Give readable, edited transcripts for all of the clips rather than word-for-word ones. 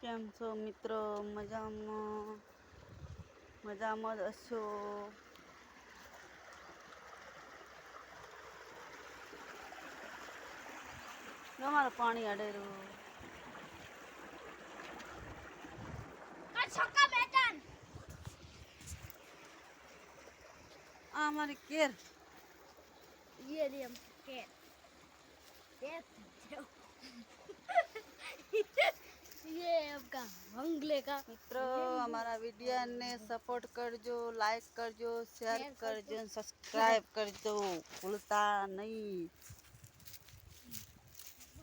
કેમ છો મિત્રો? મજામાં મજામાં જ હશો. તમારું પાણી અડેરું આ અમારી કેર ये रही हम के ये आपका बंगले का મિત્રો અમારા વિડીયોને સપોર્ટ કરજો, લાઈક કરજો, શેર કરજો, સબસ્ક્રાઈબ કરજો ભૂલતા નહીં.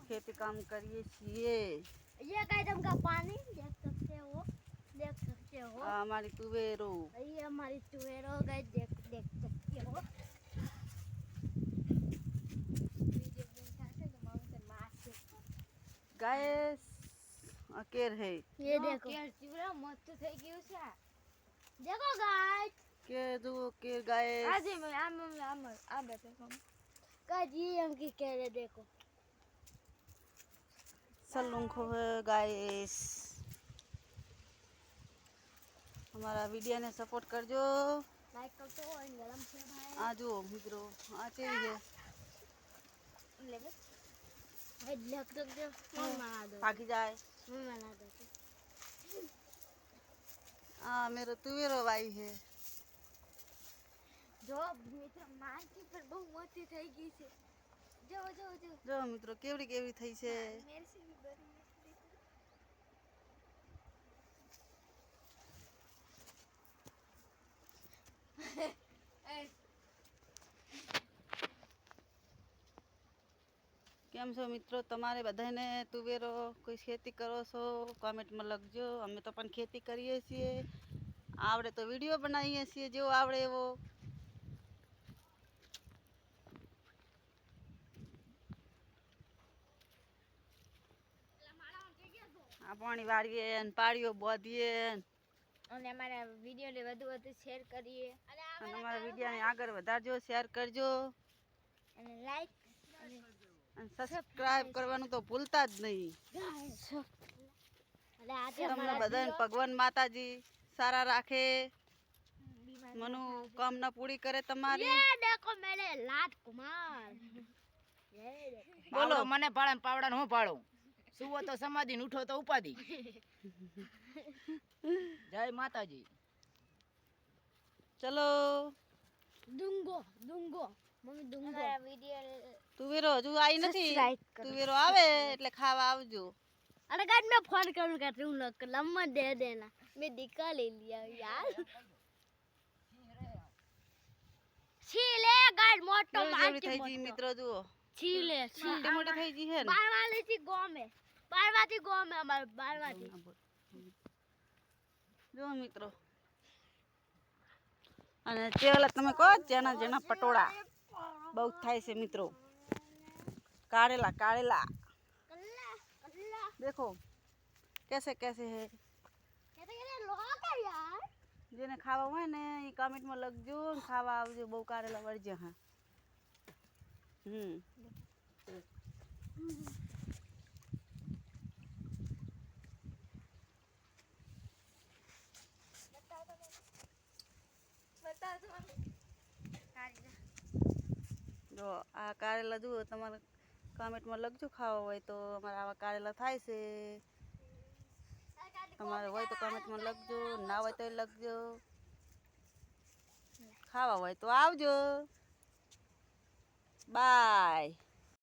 खेती काम करिए છીએ. ये कदम का पानी देख सकते हो हमारी तुवेरो ये हमारी तुवेरो गई देख सकते हो. गाइस अकेर है ये देखो केर मस्त થઈ ગયું છે. देखो गाइस के दो के गाइस आज मैं आ बैठे गाइस ये हम की कह रहे देखो सलूंखो है गाइस. हमारा वीडियो ने सपोर्ट करजो, लाइक करते हो और गरम से भाई आ जो मित्रों आ चली है ले ले भाई लग दो मैं बना दो भागी जाए. मैं बना दो हाँ मेरा तुवेरो भाई है. जो मित्र मानती पर बहुत मोटी થઈ ગઈ છે. જો જો જો જો મિત્રો કેવડી કેવડી થઈ છે. मेरे से भी बड़ी કેમ છો મિત્રો? તમારે બધાને તુવેરો કોઈ ખેતી કરો છો કોમેન્ટમાં લખજો. અમે તો પણ ખેતી કરીએ છીએ, આવડે તો વિડીયો બનાવીએ છીએ જેવો આવડે એવો. આ પાણી વાળીએ અને પાળીઓ બોધીએ અને અમારા વિડિયોને વધુ શેર કરીએ અને અમારા વિડીયોને આગળ વધારજો, શેર કરજો અને લાઈક અને સબસ્ક્રાઇબ કરવાનું તો ભૂલતા જ નહીં. અને આજે તમને બધાને ભગવાન માતાજી સારા રાખે, મનુ કામના પૂરી કરે તમારી. ये देखो मेरे लात कुमार ये देखो બોલો મને પાડે પાવડા હું પાડું. સુવો તો સમાધિ ને ઉઠો તો ઉપાધિ. જય માતાજી. ચલો दूंगो मम्मी दूंगो हमारा वीडियो તુવેરો હજુ આવી નથી. Subscribe કરો. તુવેરો આવે એટલે ખાવા આવજો. अरे गाइस मैं फोन करूंगा तुम लोग को नंबर दे देना. मैं दिखा ले लिया यार छीले गाइस मोटो કેવડી मार થઈ ગઈ મિત્રો જુઓ. छीले મોટી મોટી થઈ ગઈ છે ને. बारवाली थी गांव में हमारे बारवाली જો મિત્રો અને ચેલા તમે કહો જેના જેના પટોળા બહુ થાય છે મિત્રો. કાળેલા કાળેલા कल्ला देखो कैसे कैसे है. कहते लोग है यार જેને ખાવા હોય ને એ કમેન્ટમાં લખજો ને ખાવા આવજો. બહુ કારેલા વળજે. હા જો આ કારેલા જુઓ. તમારે કમેન્ટમાં લખજો ખાવા હોય તો. અમારા આવા કારેલા થાય છે. તમારે હોય તો કમેન્ટમાં લખજો, ના હોય તો લખજો. ખાવા હોય તો આવજો. બાય.